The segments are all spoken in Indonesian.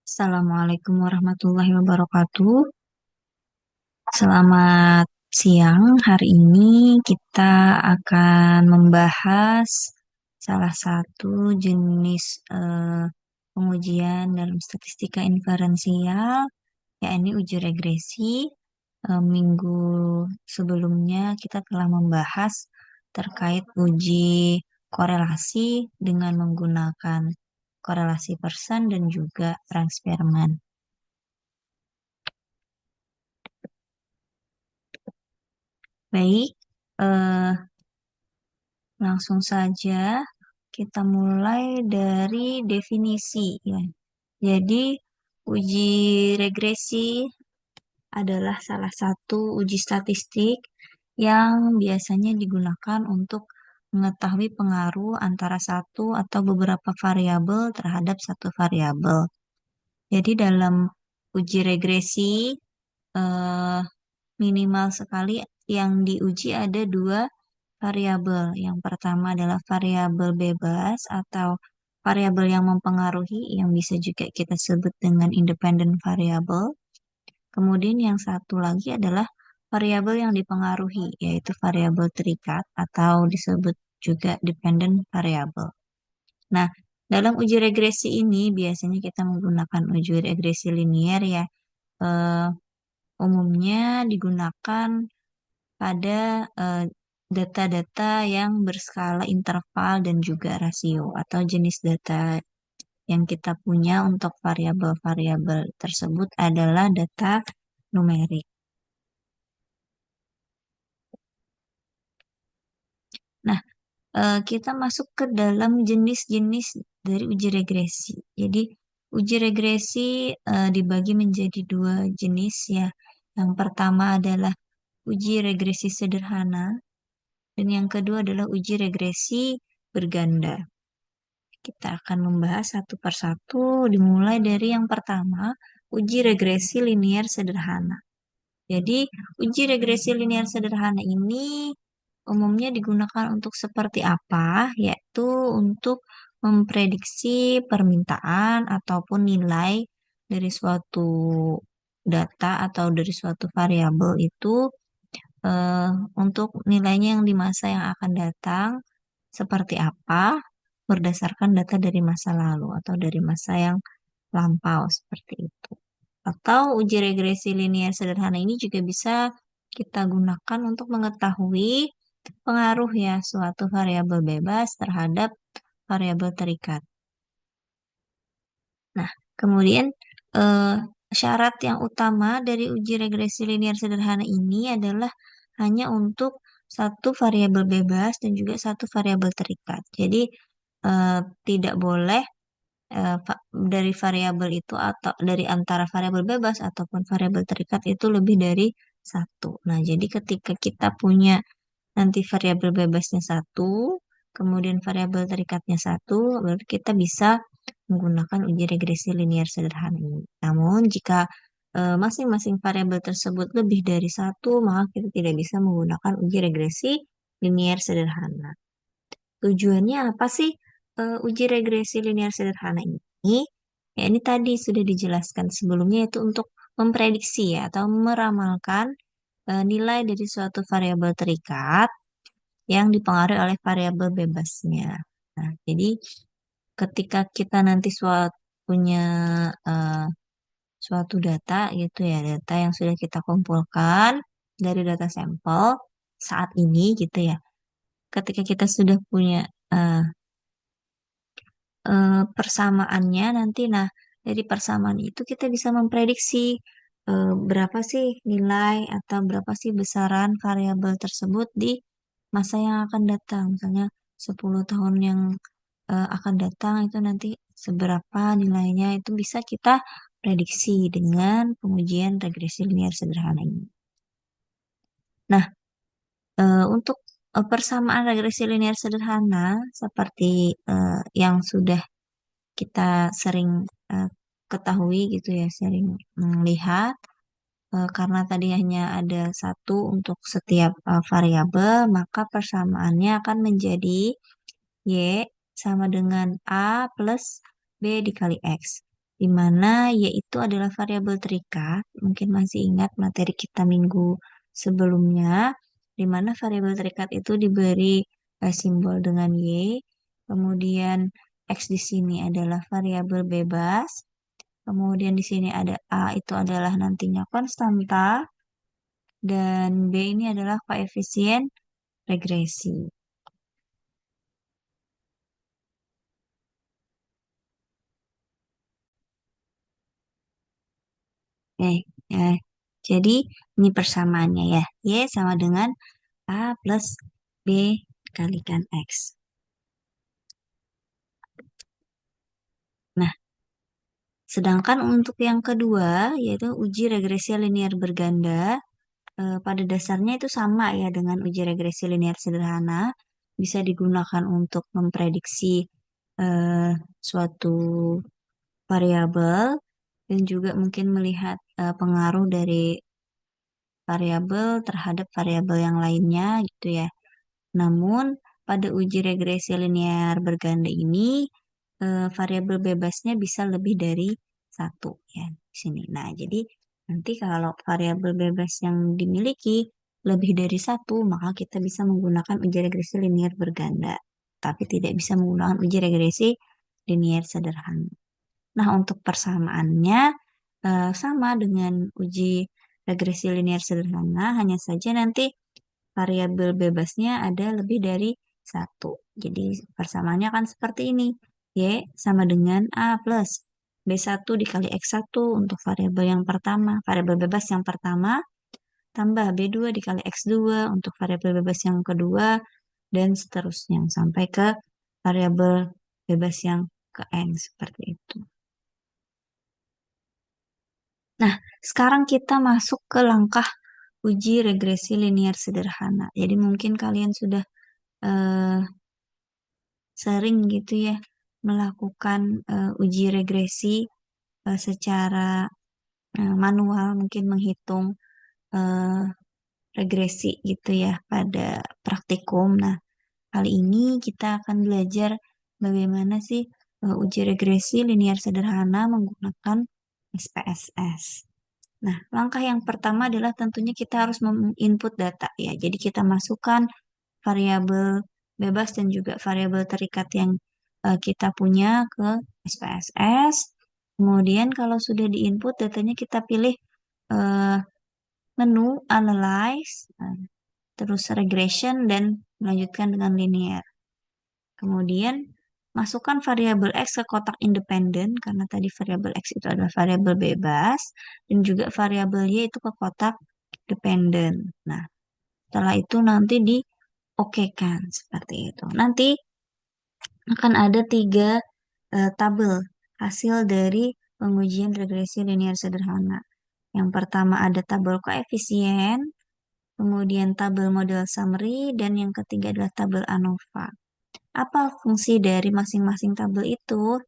Assalamualaikum warahmatullahi wabarakatuh. Selamat siang. Hari ini kita akan membahas salah satu jenis pengujian dalam statistika inferensial, yakni uji regresi. Minggu sebelumnya kita telah membahas terkait uji korelasi dengan menggunakan korelasi Pearson dan juga Frank Spearman. Baik, eh, langsung saja kita mulai dari definisi ya. Jadi, uji regresi adalah salah satu uji statistik yang biasanya digunakan untuk mengetahui pengaruh antara satu atau beberapa variabel terhadap satu variabel. Jadi, dalam uji regresi, eh, minimal sekali yang diuji ada dua variabel. Yang pertama adalah variabel bebas atau variabel yang mempengaruhi, yang bisa juga kita sebut dengan independent variable. Kemudian yang satu lagi adalah variabel yang dipengaruhi, yaitu variabel terikat atau disebut juga dependent variable. Nah, dalam uji regresi ini biasanya kita menggunakan uji regresi linier ya. Eh, Umumnya digunakan pada eh, data-data yang berskala interval dan juga rasio atau jenis data yang kita punya untuk variabel-variabel tersebut adalah data numerik. Nah, kita masuk ke dalam jenis-jenis dari uji regresi. Jadi, uji regresi dibagi menjadi dua jenis ya. Yang pertama adalah uji regresi sederhana dan yang kedua adalah uji regresi berganda. Kita akan membahas satu persatu, dimulai dari yang pertama, uji regresi linier sederhana. Jadi, uji regresi linier sederhana ini umumnya digunakan untuk seperti apa? Yaitu untuk memprediksi permintaan ataupun nilai dari suatu data atau dari suatu variabel itu eh, untuk nilainya yang di masa yang akan datang seperti apa berdasarkan data dari masa lalu atau dari masa yang lampau seperti itu. Atau uji regresi linier sederhana ini juga bisa kita gunakan untuk mengetahui pengaruh ya suatu variabel bebas terhadap variabel terikat. Nah, kemudian eh, syarat yang utama dari uji regresi linier sederhana ini adalah hanya untuk satu variabel bebas dan juga satu variabel terikat. Jadi eh, tidak boleh dari variabel itu atau dari antara variabel bebas ataupun variabel terikat itu lebih dari satu. Nah, jadi ketika kita punya nanti variabel bebasnya satu, kemudian variabel terikatnya satu, berarti kita bisa menggunakan uji regresi linier sederhana ini. Namun, jika masing-masing variabel tersebut lebih dari satu, maka kita tidak bisa menggunakan uji regresi linier sederhana. Tujuannya apa sih uji regresi linier sederhana ini? Ya, ini tadi sudah dijelaskan sebelumnya, yaitu untuk memprediksi ya, atau meramalkan nilai dari suatu variabel terikat yang dipengaruhi oleh variabel bebasnya. Nah, jadi ketika kita nanti punya eh, suatu data gitu ya, data yang sudah kita kumpulkan dari data sampel saat ini gitu ya. Ketika kita sudah punya eh, persamaannya nanti, nah dari persamaan itu kita bisa memprediksi berapa sih nilai atau berapa sih besaran variabel tersebut di masa yang akan datang. Misalnya 10 tahun yang akan datang itu nanti seberapa nilainya itu bisa kita prediksi dengan pengujian regresi linear sederhana ini. Nah, untuk persamaan regresi linear sederhana seperti yang sudah kita sering eh, ketahui gitu ya, sering melihat karena tadi hanya ada satu untuk setiap variabel, maka persamaannya akan menjadi Y sama dengan A plus B dikali X. di mana yaitu adalah variabel terikat. Mungkin masih ingat materi kita minggu sebelumnya, di mana variabel terikat itu diberi simbol dengan Y, kemudian X di sini adalah variabel bebas, kemudian di sini ada A itu adalah nantinya konstanta, dan B ini adalah koefisien regresi. Eh, eh, jadi ini persamaannya ya. Y sama dengan A plus B kalikan X. Nah, sedangkan untuk yang kedua, yaitu uji regresi linear berganda, pada dasarnya itu sama ya dengan uji regresi linear sederhana, bisa digunakan untuk memprediksi eh, suatu variabel dan juga mungkin melihat pengaruh dari variabel terhadap variabel yang lainnya gitu ya. Namun pada uji regresi linear berganda ini variabel bebasnya bisa lebih dari satu ya di sini. Nah, jadi nanti kalau variabel bebas yang dimiliki lebih dari satu, maka kita bisa menggunakan uji regresi linear berganda, tapi tidak bisa menggunakan uji regresi linear sederhana. Nah, untuk persamaannya sama dengan uji regresi linear sederhana, hanya saja nanti variabel bebasnya ada lebih dari satu. Jadi persamaannya kan seperti ini. Y sama dengan A plus B1 dikali X1 untuk variabel yang pertama, variabel bebas yang pertama, tambah B2 dikali X2 untuk variabel bebas yang kedua, dan seterusnya sampai ke variabel bebas yang ke N seperti itu. Nah, sekarang kita masuk ke langkah uji regresi linear sederhana. Jadi mungkin kalian sudah eh, sering gitu ya melakukan uji regresi secara manual, mungkin menghitung eh, regresi gitu ya pada praktikum. Nah, kali ini kita akan belajar bagaimana sih uji regresi linear sederhana menggunakan SPSS. Nah, langkah yang pertama adalah tentunya kita harus input data ya. Jadi kita masukkan variabel bebas dan juga variabel terikat yang kita punya ke SPSS. Kemudian kalau sudah diinput datanya kita pilih eh, menu analyze, terus regression dan melanjutkan dengan linear. Kemudian masukkan variabel X ke kotak independen karena tadi variabel X itu adalah variabel bebas dan juga variabel Y itu ke kotak dependen. Nah, setelah itu nanti diokekan seperti itu. Nanti akan ada tiga tabel hasil dari pengujian regresi linear sederhana. Yang pertama ada tabel koefisien, kemudian tabel model summary, dan yang ketiga adalah tabel ANOVA. Apa fungsi dari masing-masing tabel itu?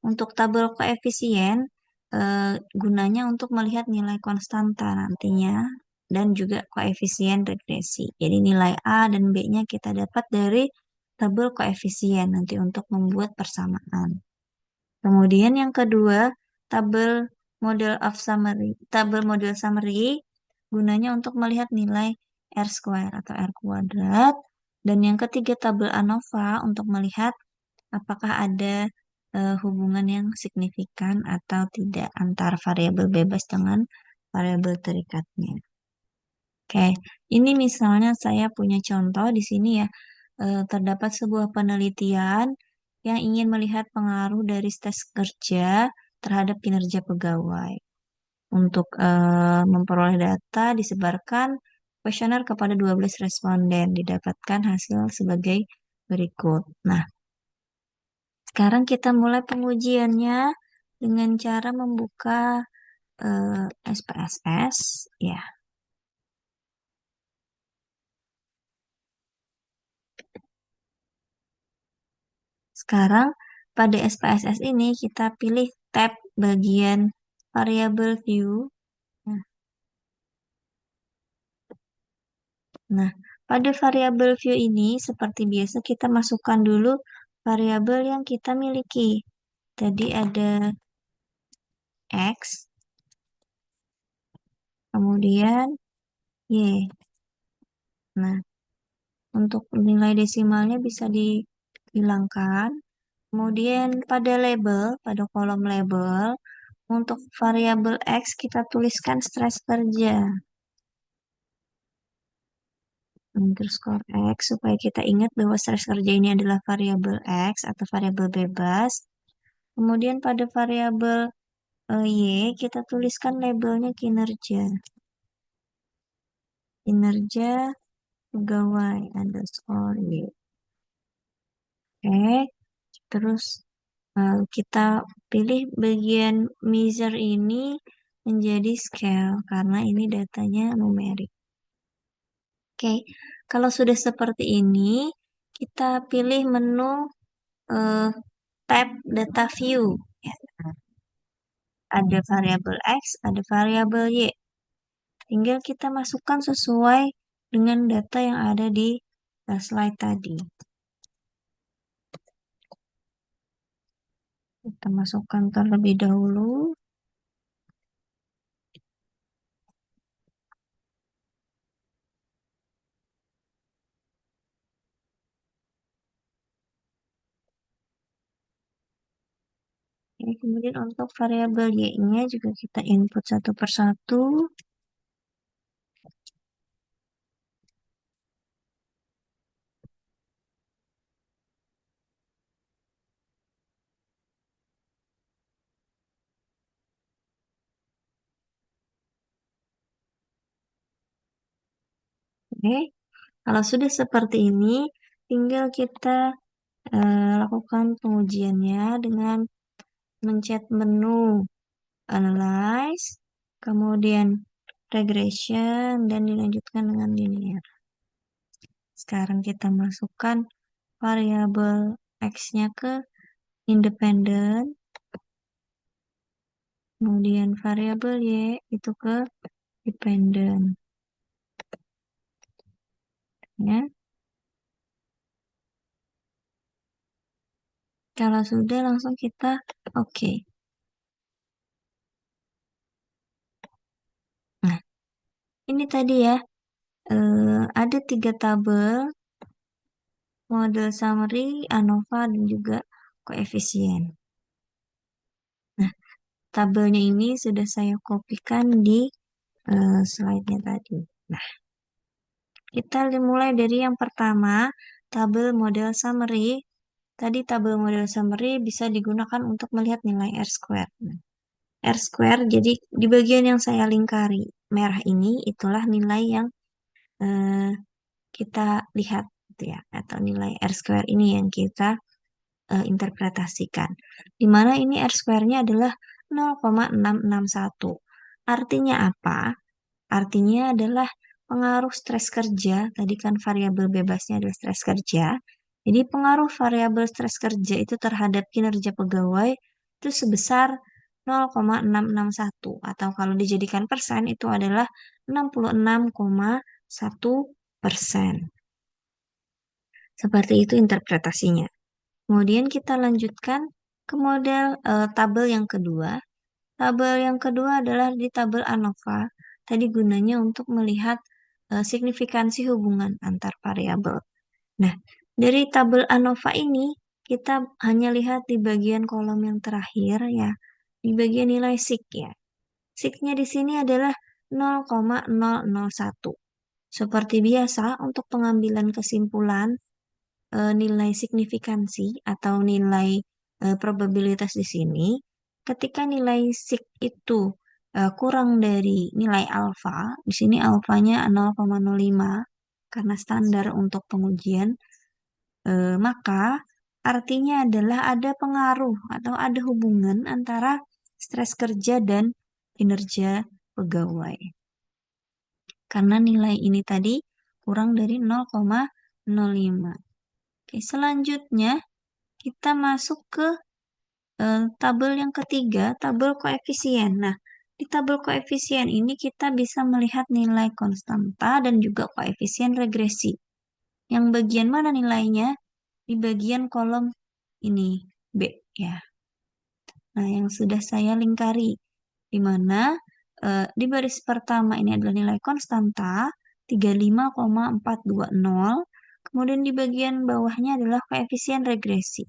Untuk tabel koefisien, gunanya untuk melihat nilai konstanta nantinya dan juga koefisien regresi. Jadi nilai A dan B-nya kita dapat dari tabel koefisien nanti untuk membuat persamaan. Kemudian yang kedua, tabel tabel model summary gunanya untuk melihat nilai R square atau R kuadrat. Dan yang ketiga, tabel ANOVA untuk melihat apakah ada hubungan yang signifikan atau tidak antara variabel bebas dengan variabel terikatnya. Oke, ini misalnya saya punya contoh di sini ya. Terdapat sebuah penelitian yang ingin melihat pengaruh dari tes kerja terhadap kinerja pegawai. Untuk memperoleh data disebarkan kuesioner kepada 12 responden, didapatkan hasil sebagai berikut. Nah, sekarang kita mulai pengujiannya dengan cara membuka SPSS ya. Sekarang pada SPSS ini kita pilih tab bagian variable view. Nah, nah, pada variable view ini seperti biasa kita masukkan dulu variabel yang kita miliki. Tadi ada X, kemudian Y. Nah, untuk nilai desimalnya bisa dihilangkan. Kemudian pada kolom label, untuk variabel X kita tuliskan stres kerja. Underscore X, supaya kita ingat bahwa stres kerja ini adalah variabel X atau variabel bebas. Kemudian pada variabel Y, kita tuliskan labelnya kinerja. Kinerja pegawai underscore Y. Oke, terus kita pilih bagian measure ini menjadi scale karena ini datanya numerik. Oke, kalau sudah seperti ini, kita pilih menu eh, tab data view. Ya, ada variabel X, ada variabel Y. Tinggal kita masukkan sesuai dengan data yang ada di slide tadi. Kita masukkan terlebih dahulu. Oke, kemudian untuk variabel Y-nya juga kita input satu persatu. Oke, kalau sudah seperti ini, tinggal kita lakukan pengujiannya dengan mencet menu Analyze, kemudian Regression, dan dilanjutkan dengan Linear. Sekarang kita masukkan variabel X-nya ke Independent, kemudian variabel Y itu ke Dependent. Ya. Kalau sudah langsung kita oke. Nah, ini tadi ya, ada 3 tabel, model summary, ANOVA, dan juga koefisien. Nah, tabelnya ini sudah saya kopikan di slide-nya tadi. Nah, kita mulai dari yang pertama, tabel model summary. Tadi tabel model summary bisa digunakan untuk melihat nilai R-square. Nah, R-square, jadi di bagian yang saya lingkari merah ini, itulah nilai yang eh, kita lihat gitu ya, atau nilai R-square ini yang kita interpretasikan. Di mana ini R-square-nya adalah 0,661. Artinya apa? Artinya adalah pengaruh stres kerja, tadi kan variabel bebasnya adalah stres kerja. Jadi pengaruh variabel stres kerja itu terhadap kinerja pegawai itu sebesar 0,661 atau kalau dijadikan persen itu adalah 66,1%. Seperti itu interpretasinya. Kemudian kita lanjutkan ke model tabel yang kedua. Tabel yang kedua adalah di tabel ANOVA. Tadi gunanya untuk melihat signifikansi hubungan antar variabel. Nah, dari tabel ANOVA ini kita hanya lihat di bagian kolom yang terakhir ya, di bagian nilai SIG ya. SIG-nya di sini adalah 0,001. Seperti biasa untuk pengambilan kesimpulan nilai signifikansi atau nilai probabilitas di sini, ketika nilai sig itu kurang dari nilai alfa, di sini alfanya 0,05 karena standar untuk pengujian, maka artinya adalah ada pengaruh atau ada hubungan antara stres kerja dan kinerja pegawai. Karena nilai ini tadi kurang dari 0,05. Oke, selanjutnya kita masuk ke tabel yang ketiga, tabel koefisien. Nah, di tabel koefisien ini kita bisa melihat nilai konstanta dan juga koefisien regresi. Yang bagian mana nilainya? Di bagian kolom ini, B ya. Nah, yang sudah saya lingkari. di mana di baris pertama ini adalah nilai konstanta 35,420, kemudian di bagian bawahnya adalah koefisien regresi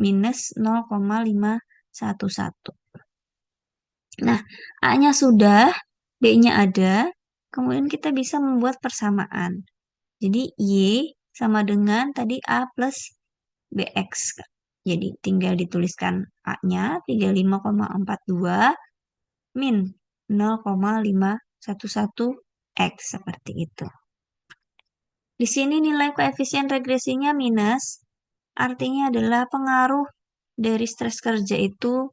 minus 0,511. Nah, A-nya sudah, B-nya ada, kemudian kita bisa membuat persamaan. Jadi Y sama dengan tadi A plus BX. Jadi tinggal dituliskan A-nya 35,42 min 0,511 X seperti itu. Di sini nilai koefisien regresinya minus, artinya adalah pengaruh dari stres kerja itu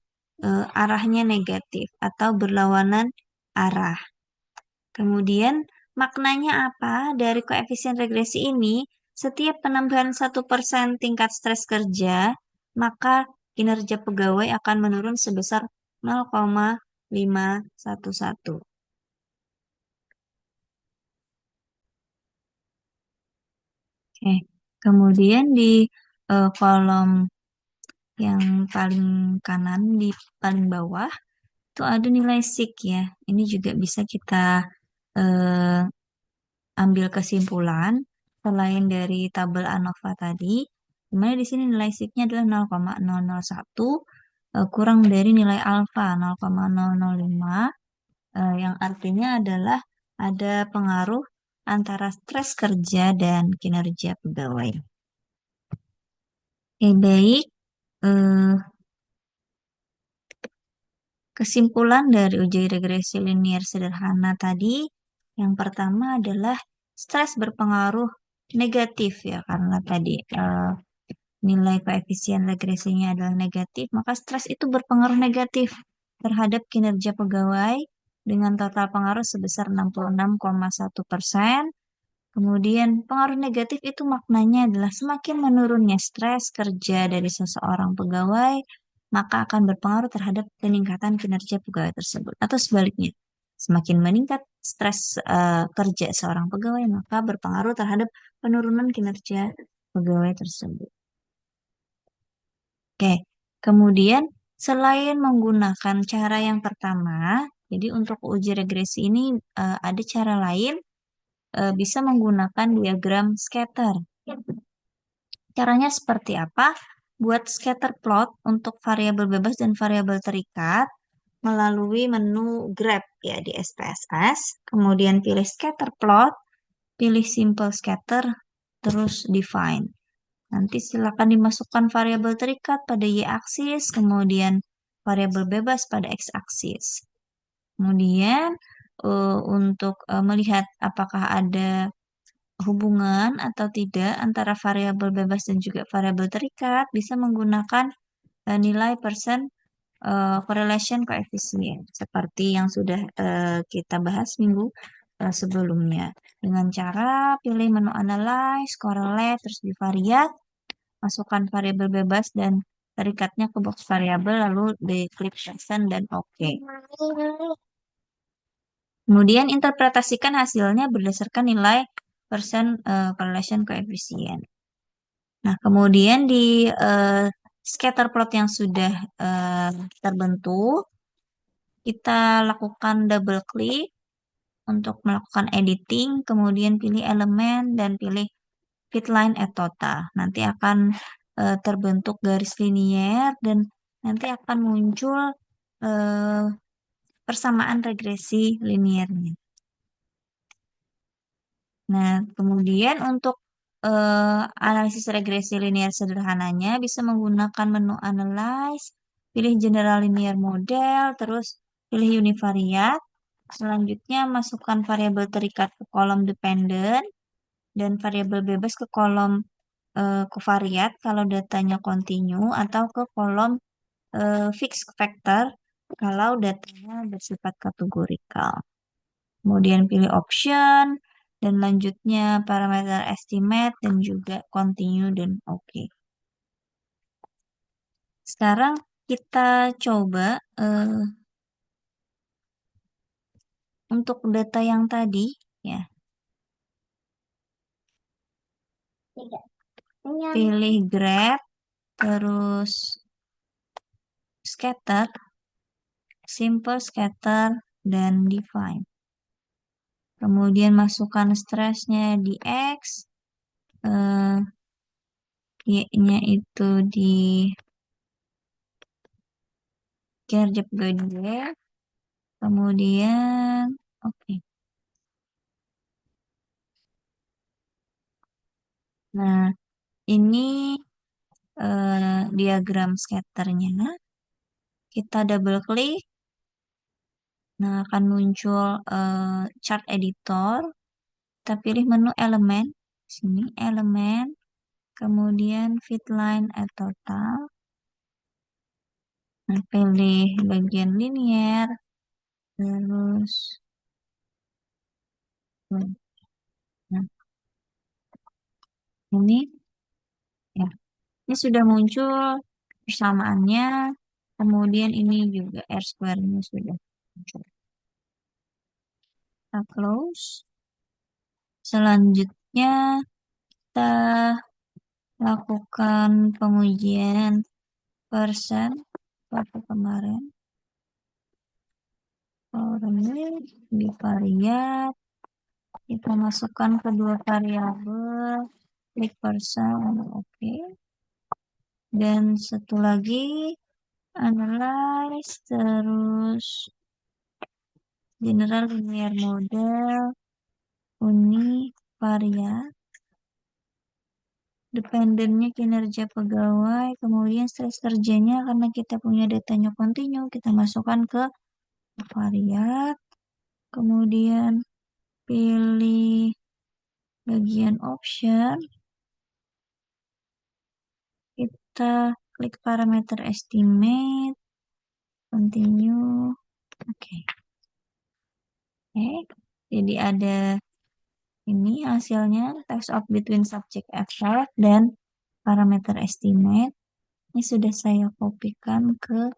arahnya negatif atau berlawanan arah. Kemudian maknanya apa dari koefisien regresi ini? Setiap penambahan 1% tingkat stres kerja, maka kinerja pegawai akan menurun sebesar 0,511. Oke, kemudian di kolom yang paling kanan di paling bawah itu ada nilai SIK ya. Ini juga bisa kita eh, ambil kesimpulan selain dari tabel ANOVA tadi, di mana di sini nilai SIK-nya adalah 0,001 kurang dari nilai alfa 0,005 yang artinya adalah ada pengaruh antara stres kerja dan kinerja pegawai. Baik. Eh, Kesimpulan dari uji regresi linier sederhana tadi, yang pertama adalah stres berpengaruh negatif ya, karena tadi nilai koefisien regresinya adalah negatif, maka stres itu berpengaruh negatif terhadap kinerja pegawai dengan total pengaruh sebesar 66,1%. Kemudian pengaruh negatif itu maknanya adalah semakin menurunnya stres kerja dari seseorang pegawai, maka akan berpengaruh terhadap peningkatan kinerja pegawai tersebut. Atau sebaliknya, semakin meningkat stres kerja seorang pegawai, maka berpengaruh terhadap penurunan kinerja pegawai tersebut. Oke, kemudian selain menggunakan cara yang pertama, jadi untuk uji regresi ini ada cara lain, bisa menggunakan diagram scatter. Caranya seperti apa? Buat scatter plot untuk variabel bebas dan variabel terikat melalui menu grab ya di SPSS. Kemudian pilih scatter plot, pilih simple scatter, terus define. Nanti silakan dimasukkan variabel terikat pada y-aksis, kemudian variabel bebas pada x-aksis. Kemudian untuk melihat apakah ada hubungan atau tidak antara variabel bebas dan juga variabel terikat bisa menggunakan nilai percent correlation coefficient seperti yang sudah kita bahas minggu sebelumnya dengan cara pilih menu analyze, correlate, terus bivariate, masukkan variabel bebas dan terikatnya ke box variabel lalu diklik percent dan oke. Kemudian interpretasikan hasilnya berdasarkan nilai percent correlation coefficient. Nah, kemudian di scatter plot yang sudah terbentuk, kita lakukan double klik untuk melakukan editing, kemudian pilih elemen dan pilih fit line at total. Nanti akan terbentuk garis linier dan nanti akan muncul eh, persamaan regresi liniernya. Nah, kemudian untuk analisis regresi linear sederhananya bisa menggunakan menu Analyze, pilih General Linear Model, terus pilih Univariate. Selanjutnya masukkan variabel terikat ke kolom dependent dan variabel bebas ke kolom covariate kalau datanya continue atau ke kolom fixed factor kalau datanya bersifat kategorikal. Kemudian pilih option, dan lanjutnya parameter estimate, dan juga continue, dan oke. Sekarang kita coba untuk data yang tadi, ya, pilih graph, terus scatter, simple, scatter, dan define. Kemudian masukkan stressnya di X, Y-nya itu di gerjep gede, kemudian oke. Nah, ini diagram scatternya. Kita double klik. Nah, akan muncul chart editor. Kita pilih menu elemen. Sini elemen. Kemudian fit line at total. Nah, pilih bagian linear. Terus, nah, ini ya. Ini sudah muncul persamaannya. Kemudian ini juga R square-nya sudah muncul. Kita close. Selanjutnya kita lakukan pengujian persen waktu kemarin. Ini di variat kita masukkan kedua variabel, klik persen, oke. Dan satu lagi analyze, terus general linear model, univariat, dependennya kinerja pegawai, kemudian stres kerjanya karena kita punya datanya kontinu, kita masukkan ke variat, kemudian pilih bagian option, kita klik parameter estimate, continue, oke. Jadi ada ini hasilnya text of between subject effect dan parameter estimate. Ini sudah saya kopikan ke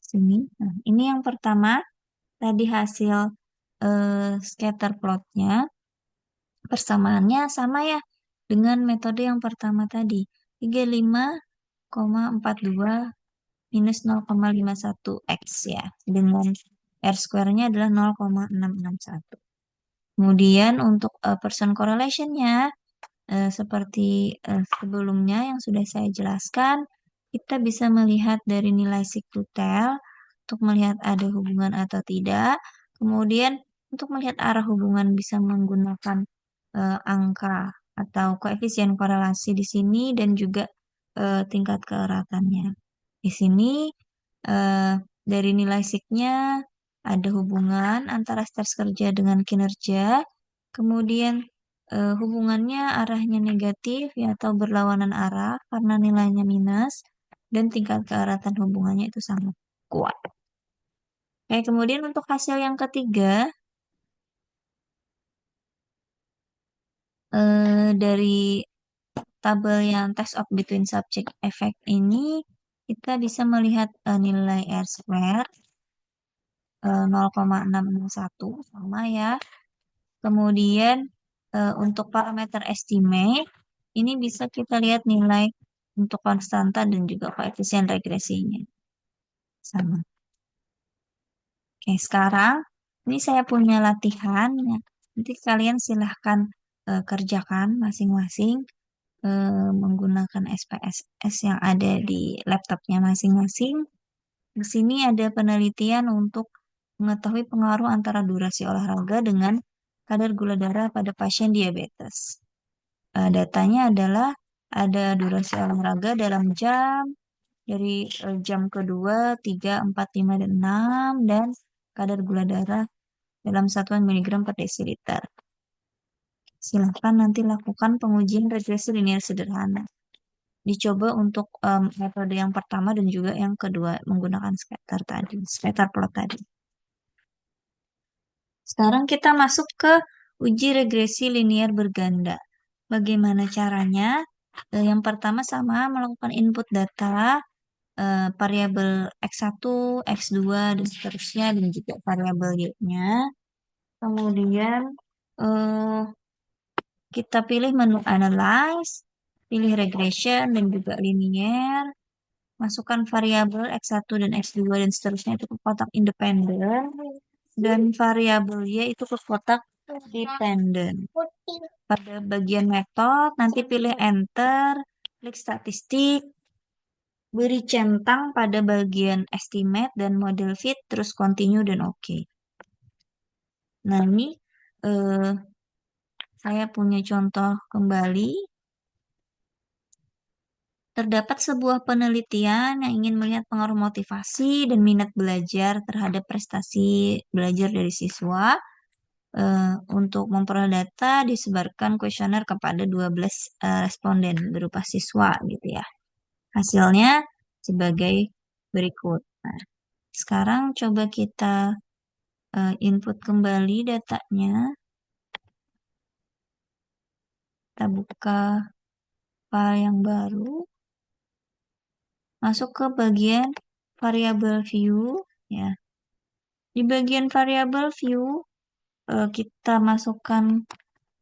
sini. Nah, ini yang pertama, tadi hasil scatter plotnya. Persamaannya sama ya dengan metode yang pertama tadi. 35,42 minus 0,51 X ya. Dengan R square-nya adalah 0,661. Kemudian untuk person correlation-nya seperti sebelumnya yang sudah saya jelaskan, kita bisa melihat dari nilai siklutel untuk melihat ada hubungan atau tidak. Kemudian untuk melihat arah hubungan bisa menggunakan angka atau koefisien korelasi di sini dan juga tingkat keeratannya. Di sini eh, dari nilai siknya ada hubungan antara stres kerja dengan kinerja. Kemudian hubungannya arahnya negatif ya atau berlawanan arah karena nilainya minus dan tingkat keeratan hubungannya itu sangat kuat. Oke, kemudian untuk hasil yang ketiga dari tabel yang test of between subject effect ini kita bisa melihat nilai R square 0,661 sama ya. Kemudian untuk parameter estimate ini bisa kita lihat nilai untuk konstanta dan juga koefisien regresinya sama. Oke, sekarang ini saya punya latihan ya. Nanti kalian silahkan kerjakan masing-masing menggunakan SPSS yang ada di laptopnya masing-masing. Di sini ada penelitian untuk mengetahui pengaruh antara durasi olahraga dengan kadar gula darah pada pasien diabetes. Datanya adalah ada durasi olahraga dalam jam, dari jam kedua, 3, 4, 5, dan 6, dan kadar gula darah dalam satuan miligram per desiliter. Silahkan nanti lakukan pengujian regresi linear sederhana. Dicoba untuk metode yang pertama dan juga yang kedua menggunakan scatter plot tadi. Sekarang kita masuk ke uji regresi linear berganda. Bagaimana caranya? Yang pertama sama melakukan input data variabel X1, X2, dan seterusnya, dan juga variabel Y-nya. Kemudian eh, kita pilih menu Analyze, pilih Regression, dan juga Linear. masukkan variabel X1 dan X2 dan seterusnya itu ke kotak independen dan variabel Y itu ke kotak dependen. Pada bagian metode nanti pilih enter, klik statistik, beri centang pada bagian estimate dan model fit, terus continue dan oke. Nah, ini eh, saya punya contoh kembali. Terdapat sebuah penelitian yang ingin melihat pengaruh motivasi dan minat belajar terhadap prestasi belajar dari siswa. Untuk memperoleh data, disebarkan kuesioner kepada 12 responden berupa siswa gitu ya. Hasilnya sebagai berikut. Nah, sekarang coba kita input kembali datanya. Kita buka file yang baru. Masuk ke bagian variable view ya. Di bagian variable view kita masukkan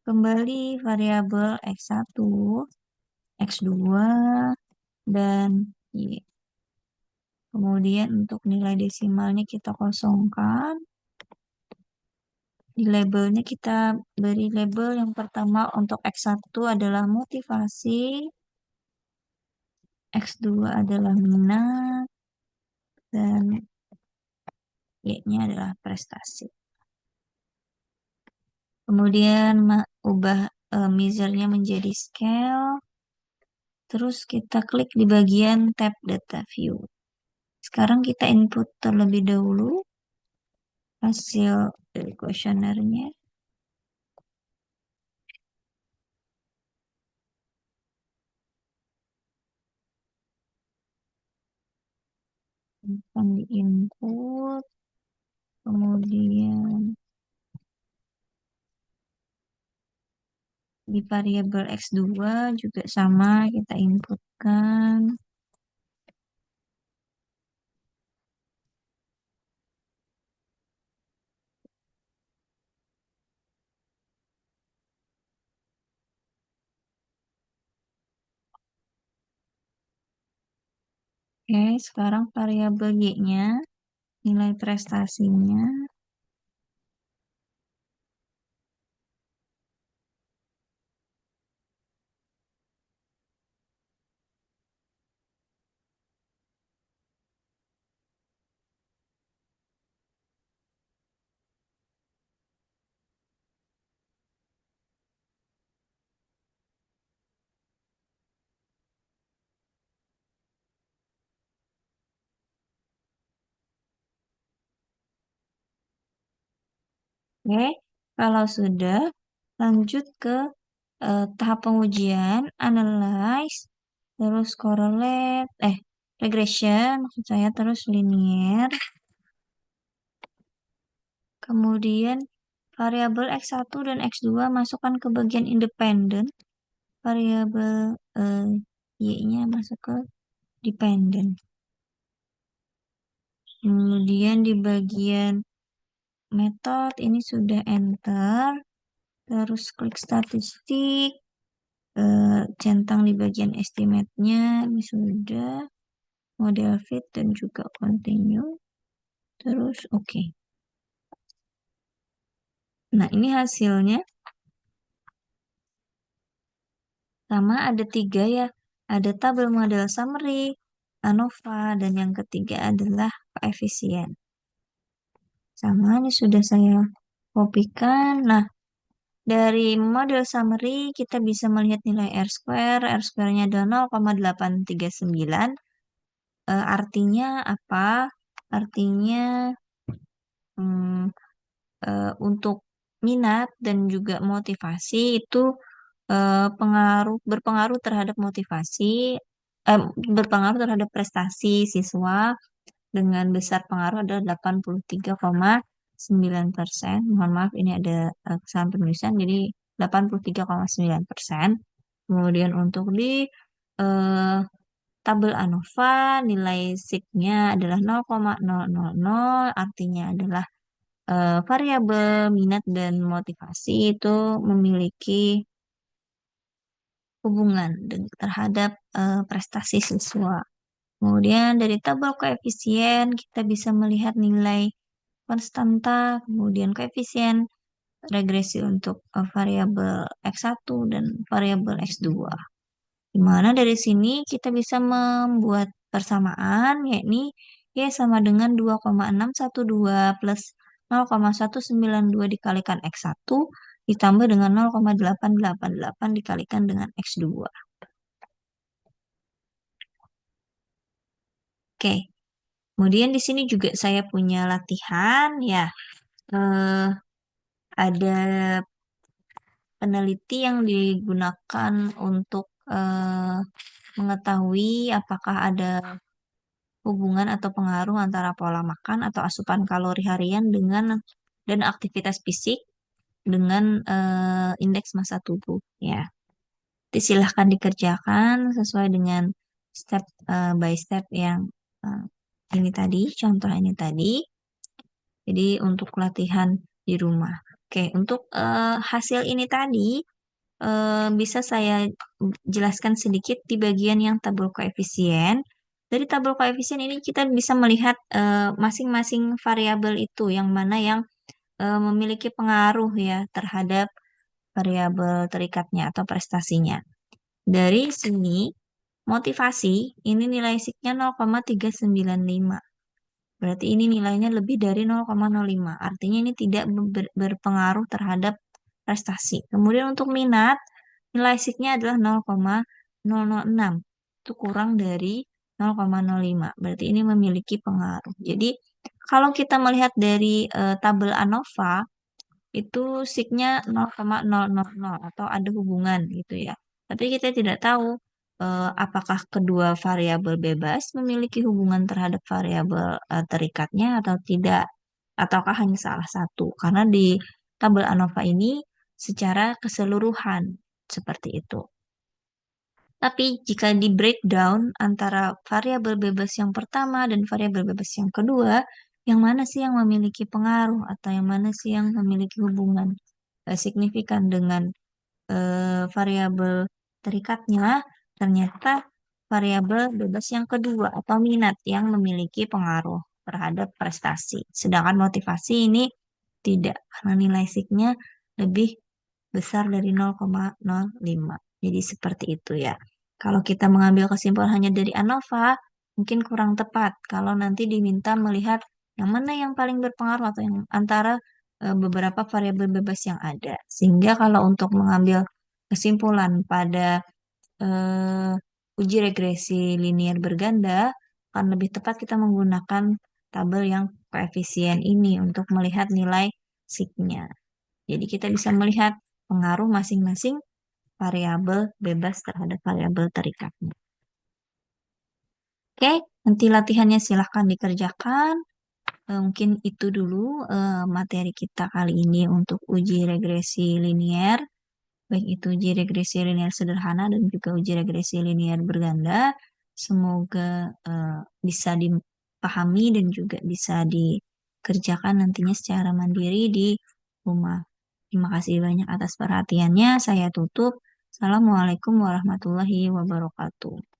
kembali variabel X1, X2 dan Y. Kemudian untuk nilai desimalnya kita kosongkan. Di labelnya kita beri label yang pertama untuk X1 adalah motivasi, X2 adalah minat, dan Y-nya adalah prestasi. Kemudian ubah measure-nya menjadi scale. Terus kita klik di bagian tab data view. Sekarang kita input terlebih dahulu hasil dari kuesionernya. Akan di input. Kemudian di variabel X2 juga sama kita inputkan. Oke, sekarang variabel Y-nya, nilai prestasinya. Oke, kalau sudah, lanjut ke tahap pengujian, analyze, terus correlate, regression, maksud saya, terus linear. Kemudian variabel X1 dan X2 masukkan ke bagian independen. Variabel Y-nya masuk ke dependen. Kemudian di bagian metode ini sudah enter. Terus klik statistik. Centang di bagian estimate-nya. Ini sudah. Model fit dan juga continue. Terus oke. Nah, ini hasilnya. Sama ada 3 ya. Ada tabel model summary, ANOVA, dan yang ketiga adalah koefisien. Sama, ini sudah saya kopikan. Nah, dari model summary kita bisa melihat nilai R-square. R-square-nya adalah 0,839. Artinya apa? Artinya hmm, untuk minat dan juga motivasi itu berpengaruh terhadap motivasi, berpengaruh terhadap prestasi siswa dengan besar pengaruh adalah 83,9%. Mohon maaf, ini ada kesalahan penulisan, jadi 83,9%. Kemudian untuk di eh, tabel ANOVA, nilai sigma-nya adalah 0,000, artinya adalah variabel minat dan motivasi itu memiliki hubungan terhadap prestasi siswa. Kemudian dari tabel koefisien kita bisa melihat nilai konstanta, kemudian koefisien regresi untuk variabel X1 dan variabel X2. Di mana dari sini kita bisa membuat persamaan, yakni Y sama dengan 2,612 plus 0,192 dikalikan X1 ditambah dengan 0,888 dikalikan dengan X2. Oke, kemudian di sini juga saya punya latihan ya. Eh, ada peneliti yang digunakan untuk mengetahui apakah ada hubungan atau pengaruh antara pola makan atau asupan kalori harian dengan dan aktivitas fisik dengan indeks massa tubuh ya. Jadi silahkan dikerjakan sesuai dengan step by step yang eh, ini tadi, contoh ini tadi. Jadi untuk latihan di rumah. Oke, untuk hasil ini tadi bisa saya jelaskan sedikit di bagian yang tabel koefisien. Dari tabel koefisien ini kita bisa melihat masing-masing variabel itu yang mana yang memiliki pengaruh ya terhadap variabel terikatnya atau prestasinya. Dari sini, motivasi ini nilai SIG-nya 0,395. Berarti ini nilainya lebih dari 0,05. Artinya ini tidak berpengaruh terhadap prestasi. Kemudian untuk minat, nilai SIG-nya adalah 0,006. Itu kurang dari 0,05. Berarti ini memiliki pengaruh. Jadi kalau kita melihat dari tabel ANOVA, itu SIG-nya 0,000 atau ada hubungan gitu ya. Tapi kita tidak tahu apakah kedua variabel bebas memiliki hubungan terhadap variabel terikatnya atau tidak, ataukah hanya salah satu. Karena di tabel ANOVA ini secara keseluruhan seperti itu. Tapi jika di breakdown antara variabel bebas yang pertama dan variabel bebas yang kedua, yang mana sih yang memiliki pengaruh atau yang mana sih yang memiliki hubungan signifikan dengan variabel terikatnya? Ternyata variabel bebas yang kedua atau minat yang memiliki pengaruh terhadap prestasi. Sedangkan motivasi ini tidak, karena nilai SIG-nya lebih besar dari 0,05. Jadi seperti itu ya. Kalau kita mengambil kesimpulan hanya dari ANOVA, mungkin kurang tepat. Kalau nanti diminta melihat yang mana yang paling berpengaruh atau yang antara beberapa variabel bebas yang ada. Sehingga kalau untuk mengambil kesimpulan pada uji regresi linear berganda, akan lebih tepat kita menggunakan tabel yang koefisien ini untuk melihat nilai sigma. Jadi kita bisa melihat pengaruh masing-masing variabel bebas terhadap variabel terikatnya. Oke, nanti latihannya silahkan dikerjakan. Mungkin itu dulu materi kita kali ini untuk uji regresi linear, baik itu uji regresi linear sederhana dan juga uji regresi linear berganda. Semoga bisa dipahami dan juga bisa dikerjakan nantinya secara mandiri di rumah. Terima kasih banyak atas perhatiannya. Saya tutup. Assalamualaikum warahmatullahi wabarakatuh.